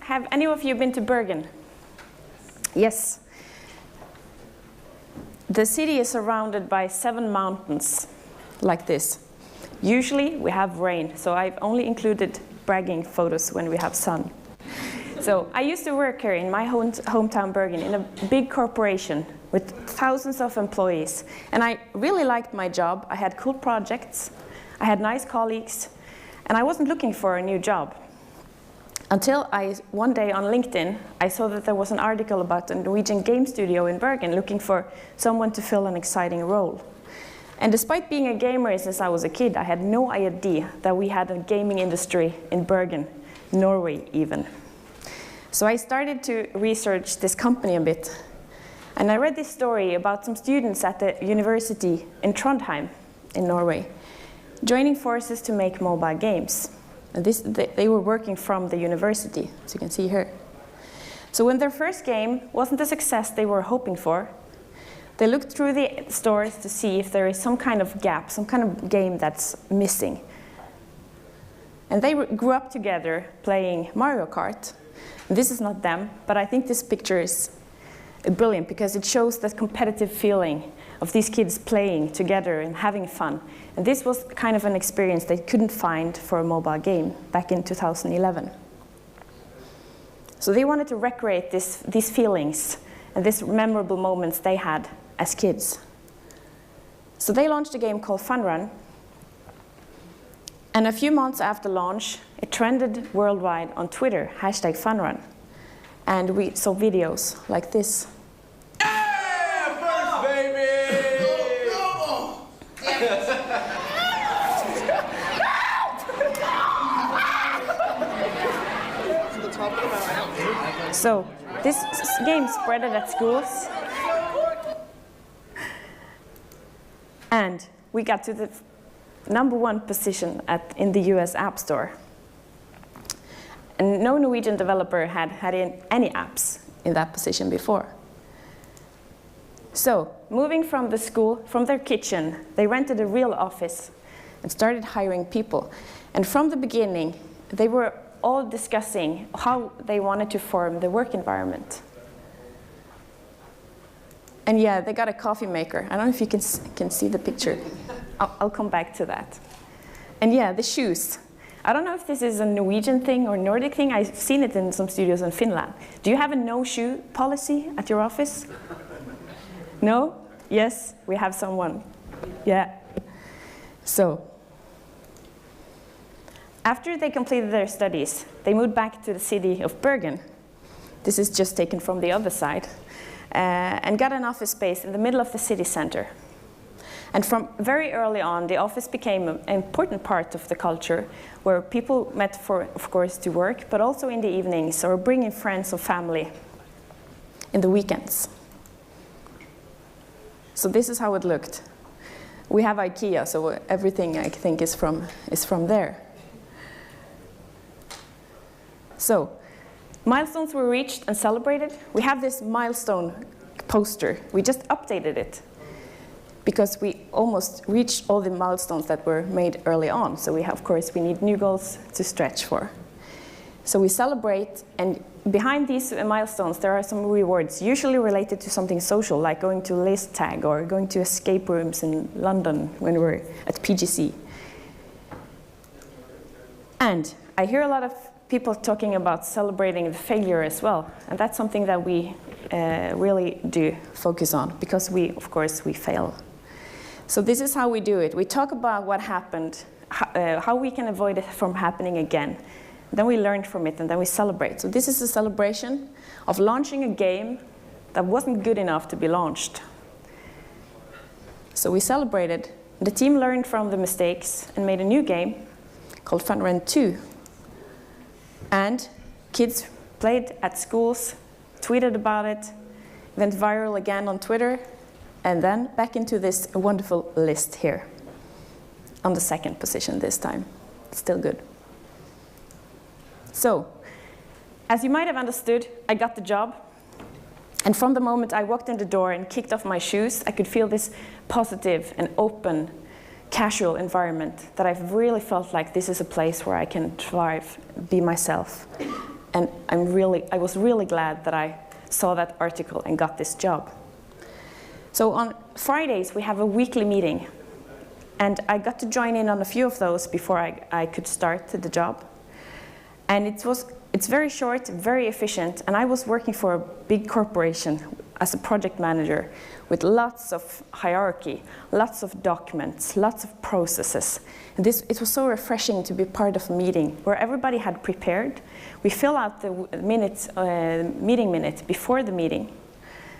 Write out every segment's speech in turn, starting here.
Have any of you been to Bergen? Yes. The city is surrounded by 7 mountains, like this. Usually we have rain, so I've only included bragging photos when we have sun. So I used to work here in my hometown Bergen in a big corporation with thousands of employees. And I really liked my job. I had cool projects, I had nice colleagues, and I wasn't looking for a new job. Until one day on LinkedIn, I saw that there was an article about a Norwegian game studio in Bergen looking for someone to fill an exciting role. And despite being a gamer since I was a kid, I had no idea that we had a gaming industry in Bergen, Norway even. So I started to research this company a bit. And I read this story about some students at the university in Trondheim, in Norway, joining forces to make mobile games. And they were working from the university, as you can see here. So when their first game wasn't the success they were hoping for, they looked through the stores to see if there is some kind of gap, some kind of game that's missing. And they grew up together playing Mario Kart. And this is not them, but I think this picture is brilliant because it shows that competitive feeling of these kids playing together and having fun. And this was kind of an experience they couldn't find for a mobile game back in 2011. So they wanted to recreate these feelings and these memorable moments they had as kids. So they launched a game called Fun Run. And a few months after launch, it trended worldwide on Twitter, #FunRun. And we saw videos like this. So this game spread it at schools, and we got to the #1 position in the US App Store. And no Norwegian developer had any apps in that position before. So moving from the school, from their kitchen, they rented a real office and started hiring people. And from the beginning, they were all discussing how they wanted to form the work environment. And yeah, they got a coffee maker. I don't know if you can see the picture. I'll come back to that. And yeah, the shoes. I don't know if this is a Norwegian thing or Nordic thing. I've seen it in some studios in Finland. Do you have a no-shoe policy at your office? No? Yes, we have someone. Yeah. So, after they completed their studies, they moved back to the city of Bergen. This is just taken from the other side. And got an office space in the middle of the city center. And from very early on, the office became an important part of the culture where people met for, of course, to work, but also in the evenings or bringing friends or family in the weekends. So this is how it looked. We have IKEA, so everything I think is from there. So milestones were reached and celebrated. We have this milestone poster. We just updated it because we almost reached all the milestones that were made early on. So of course, we need new goals to stretch for. So we celebrate, and behind these milestones, there are some rewards, usually related to something social, like going to list tag or going to escape rooms in London when we're at PGC. And I hear a lot of people talking about celebrating the failure as well, and that's something that we really do focus on, because of course, we fail. So this is how we do it. We talk about what happened, how we can avoid it from happening again. Then we learn from it, and then we celebrate. So this is a celebration of launching a game that wasn't good enough to be launched. So we celebrated. The team learned from the mistakes and made a new game called Fun Run 2. And kids played at schools, tweeted about it, went viral again on Twitter, and then back into this wonderful list here, on the 2nd position this time. Still good. So, as you might have understood, I got the job. And from the moment I walked in the door and kicked off my shoes, I could feel this positive and open, casual environment that I've really felt like this is a place where I can thrive, be myself, And I was really glad that I saw that article and got this job. So on Fridays, we have a weekly meeting. And I got to join in on a few of those before I could start the job. And it's very short, very efficient, and I was working for a big corporation as a project manager with lots of hierarchy, lots of documents, lots of processes. And it was so refreshing to be part of a meeting where everybody had prepared. We fill out the meeting minutes before the meeting.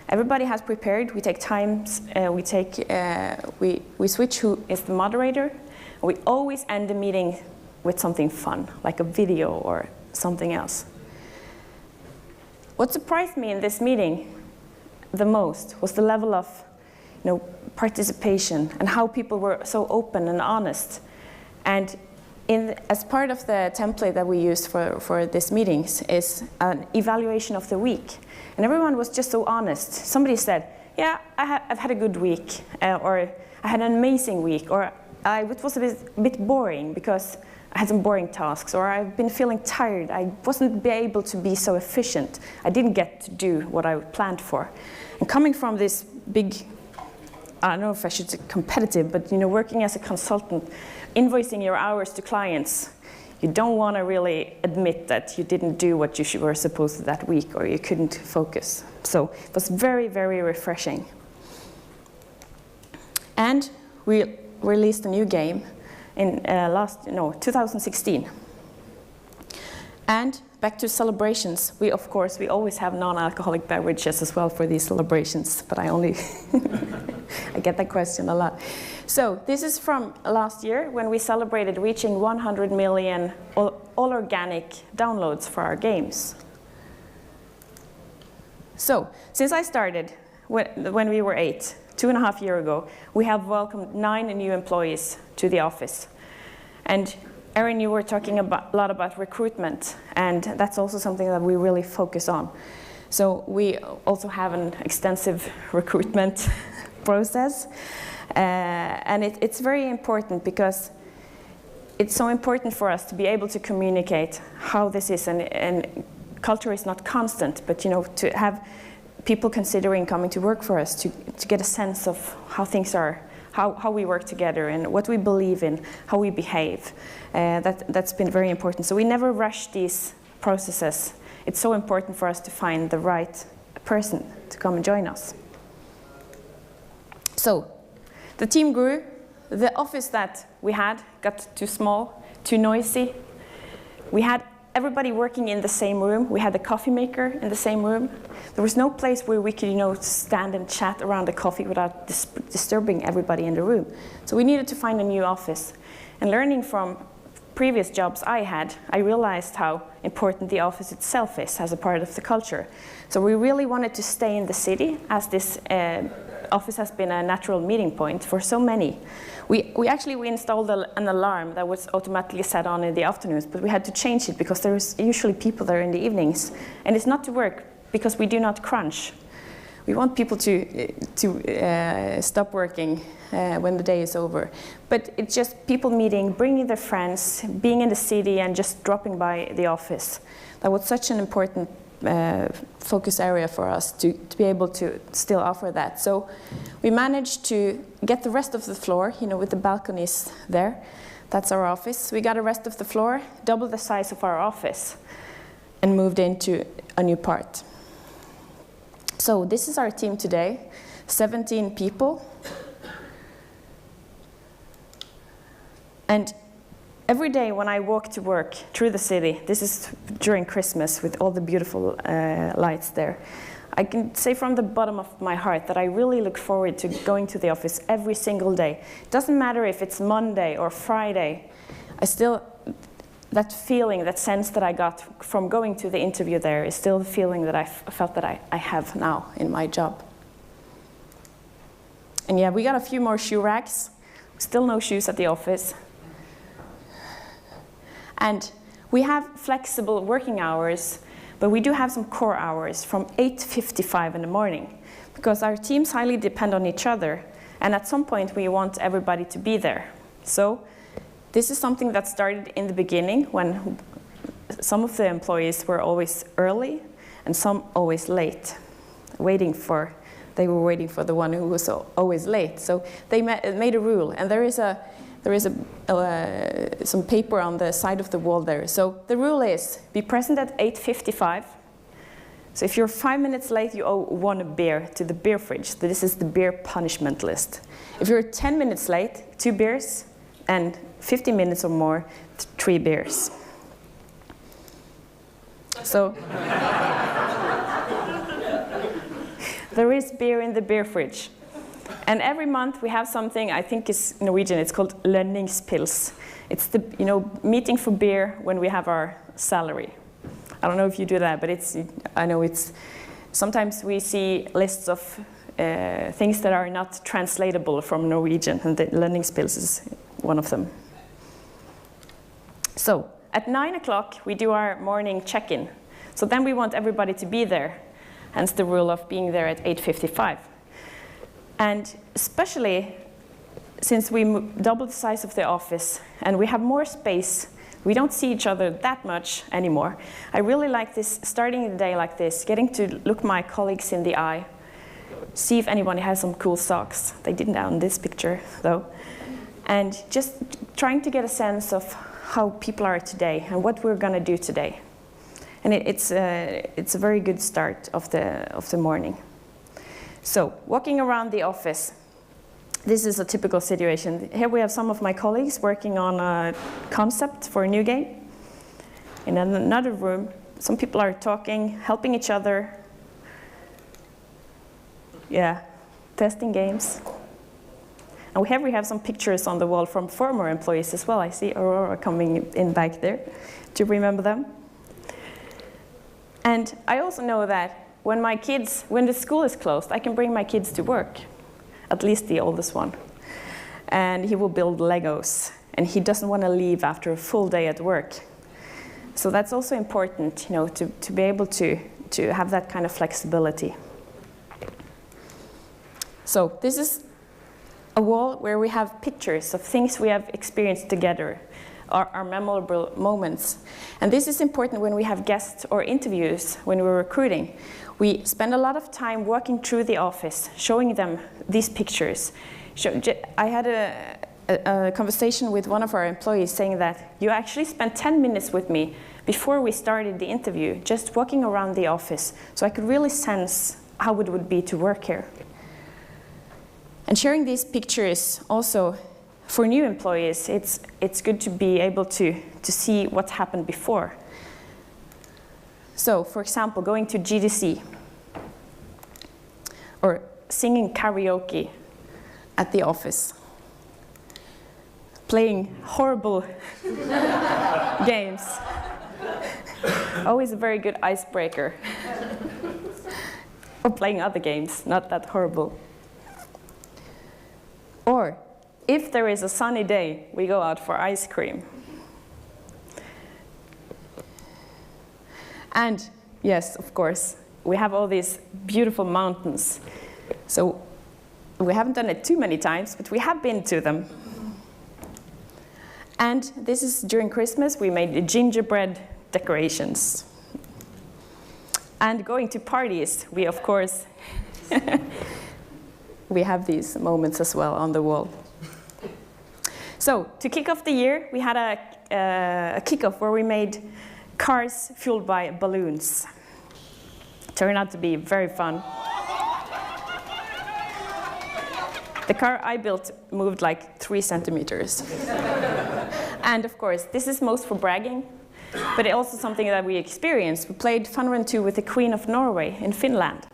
Everybody has prepared. We take times. We switch who is the moderator. We always end the meeting with something fun, like a video or something else. What surprised me in this meeting the most was the level of participation and how people were so open and honest. And as part of the template that we used for these meetings is an evaluation of the week. And everyone was just so honest. Somebody said, yeah, I've had a good week, or I had an amazing week, or it was a bit boring because I had some boring tasks, or I've been feeling tired. I wasn't able to be so efficient. I didn't get to do what I planned for. And coming from this big, I don't know if I should say competitive, but working as a consultant, invoicing your hours to clients, you don't want to really admit that you didn't do what you were supposed to that week, or you couldn't focus. So it was very, very refreshing. And we released a new game in 2016. And back to celebrations, we always have non-alcoholic beverages as well for these celebrations, but I get that question a lot. So this is from last year when we celebrated reaching 100 million all organic downloads for our games. So since I started when we were 8, 2.5 years ago, we have welcomed 9 new employees to the office. And Erin, you were talking a lot about recruitment, and that's also something that we really focus on. So we also have an extensive recruitment process, and it's very important because it's so important for us to be able to communicate how this is, and culture is not constant, but to have people considering coming to work for us to get a sense of how things are, how we work together and what we believe in, how we behave. That's been very important. So we never rush these processes. It's so important for us to find the right person to come and join us. So the team grew. The office that we had got too small, too noisy. We had everybody working in the same room. We had the coffee maker in the same room. There was no place where we could, stand and chat around the coffee without disturbing everybody in the room. So we needed to find a new office. And learning from previous jobs I had, I realized how important the office itself is as a part of the culture. So we really wanted to stay in the city, as this office has been a natural meeting point for so many. We installed an alarm that was automatically set on in the afternoons, but we had to change it because there was usually people there in the evenings. And it's not to work because we do not crunch. We want people to stop working when the day is over. But it's just people meeting, bringing their friends, being in the city and just dropping by the office. That was such an important focus area for us to be able to still offer that. So we managed to get the rest of the floor, with the balconies there. That's our office. We got the rest of the floor, double the size of our office, and moved into a new part. So this is our team today, 17 people. And every day when I walk to work through the city, this is during Christmas with all the beautiful lights there, I can say from the bottom of my heart that I really look forward to going to the office every single day. It doesn't matter if it's Monday or Friday, that feeling, that sense that I got from going to the interview there is still the feeling that I felt that I have now in my job. And yeah, we got a few more shoe racks. Still no shoes at the office. And we have flexible working hours, but we do have some core hours from 8:55 in the morning, because our teams highly depend on each other, and at some point we want everybody to be there. So this is something that started in the beginning when some of the employees were always early and some always late, they were waiting for the one who was always late. So they made a rule, and there is some paper on the side of the wall there. So the rule is, be present at 8:55. So if you're 5 minutes late, you owe 1 beer to the beer fridge. This is the beer punishment list. If you're 10 minutes late, 2 beers, and 50 minutes or more, 3 beers. So there is beer in the beer fridge. And every month we have something, I think is Norwegian, it's called lønningspils. It's the meeting for beer when we have our salary. I don't know if you do that, but I know it's, sometimes we see lists of things that are not translatable from Norwegian, and the lønningspils is one of them. So at 9 o'clock we do our morning check-in. So then we want everybody to be there, hence the rule of being there at 8:55. And especially since we doubled the size of the office and we have more space, we don't see each other that much anymore. I really like this, starting the day like this, getting to look my colleagues in the eye, see if anyone has some cool socks. They didn't on this picture, though. And just trying to get a sense of how people are today and what we're going to do today. And it's a very good start of the morning. So, walking around the office, this is a typical situation. Here we have some of my colleagues working on a concept for a new game. In another room, some people are talking, helping each other. Yeah, testing games. And here we have some pictures on the wall from former employees as well. I see Aurora coming in back there. Do you remember them? And I also know that when the school is closed, I can bring my kids to work, at least the oldest one. And he will build Legos, and he doesn't want to leave after a full day at work. So that's also important, to be able to have that kind of flexibility. So this is a wall where we have pictures of things we have experienced together, our memorable moments. And this is important when we have guests or interviews when we're recruiting. We spend a lot of time walking through the office, showing them these pictures. I had a conversation with one of our employees saying that you actually spent 10 minutes with me before we started the interview, just walking around the office, so I could really sense how it would be to work here. And sharing these pictures also for new employees, it's good to be able to see what's happened before. So, for example, going to GDC or singing karaoke at the office, playing horrible games. Always a very good icebreaker. Or playing other games, not that horrible. Or, if there is a sunny day, we go out for ice cream. And yes, of course, we have all these beautiful mountains. So we haven't done it too many times, but we have been to them. And this is during Christmas, we made the gingerbread decorations. And going to parties, we of course, we have these moments as well on the wall. So, to kick off the year, we had a kickoff where we made cars fueled by balloons. Turned out to be very fun. The car I built moved like 3 centimeters. And of course, this is most for bragging, but it's also something that we experienced. We played Fun Run 2 with the Queen of Norway in Finland,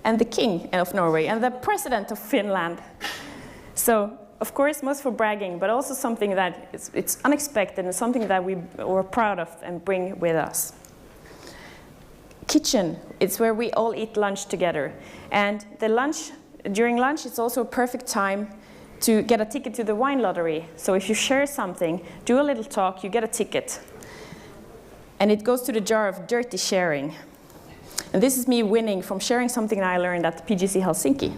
and the King of Norway, and the President of Finland. So, of course, most for bragging, but also something that it's unexpected and something that we're proud of and bring with us. Kitchen, it's where we all eat lunch together. And during lunch, it's also a perfect time to get a ticket to the wine lottery. So if you share something, do a little talk, you get a ticket. And it goes to the jar of dirty sharing. And this is me winning from sharing something that I learned at PGC Helsinki.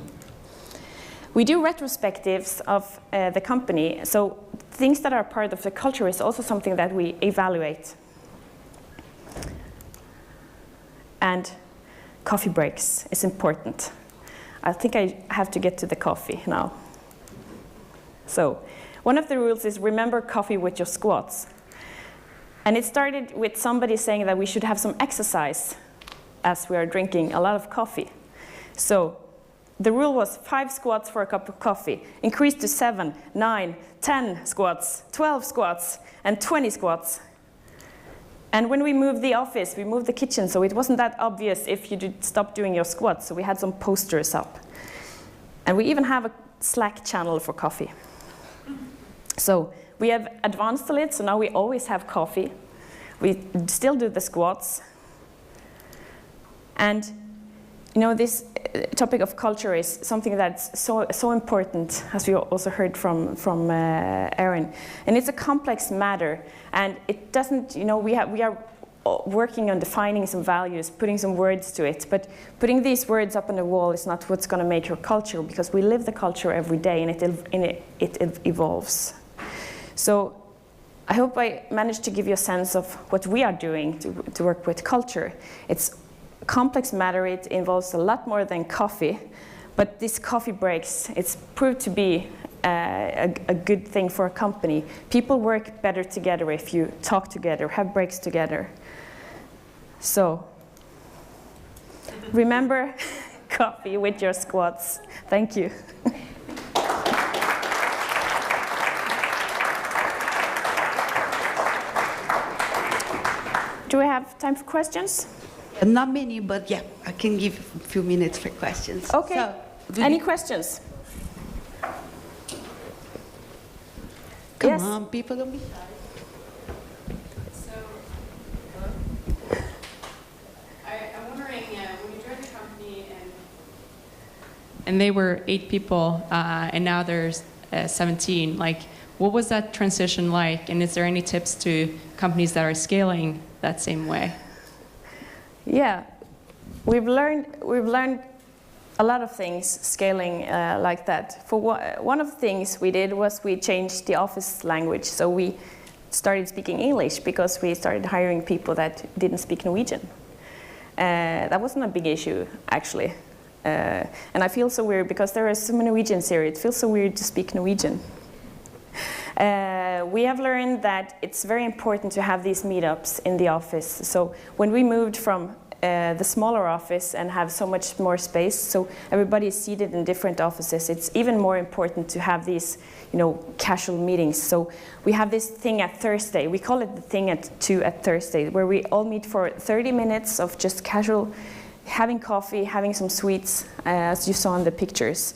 We do retrospectives of the company, so things that are part of the culture is also something that we evaluate. and coffee breaks is important. I think I have to get to the coffee now. So, one of the rules is remember coffee with your squats. And it started with somebody saying that we should have some exercise as we are drinking a lot of coffee. So, the rule was 5 squats for a cup of coffee, increased to 7, 9, 10 squats, 12 squats, and 20 squats. And when we moved the office, we moved the kitchen, so it wasn't that obvious if you did stop doing your squats, so we had some posters up. And we even have a Slack channel for coffee. So we have advanced a little, so now we always have coffee. We still do the squats. And you know, this topic of culture is something that's so important, as we also heard from Erin. And it's a complex matter, and it doesn't, you know, we are working on defining some values, putting some words to it, but putting these words up on the wall is not what's going to make your culture, because we live the culture every day, and it evolves. So I hope I managed to give you a sense of what we are doing to work with culture. It's a complex matter. It involves a lot more than coffee, but these coffee breaks, it's proved to be a good thing for a company. People work better together if you talk together, have breaks together. So remember coffee with your squats. Thank you. Do we have time for questions? Not many, but yeah, I can give a few minutes for questions. Okay. So, any questions? Come on, people, don't be shy. So, I'm wondering, when you joined the company and they were 8 people, and now there's 17, like, what was that transition like? And is there any tips to companies that are scaling that same way? Yeah, we've learned a lot of things scaling like that. For one of the things we did was we changed the office language, so we started speaking English because we started hiring people that didn't speak Norwegian. That wasn't a big issue, actually, and I feel so weird because there are so many Norwegians here. It feels so weird to speak Norwegian. We have learned that it's very important to have these meetups in the office. So when we moved from the smaller office and have so much more space, so everybody is seated in different offices, it's even more important to have these, you know, casual meetings. So we have this thing at Thursday. We call it the thing at 2 at Thursday, where we all meet for 30 minutes of just casual, having coffee, having some sweets, as you saw in the pictures.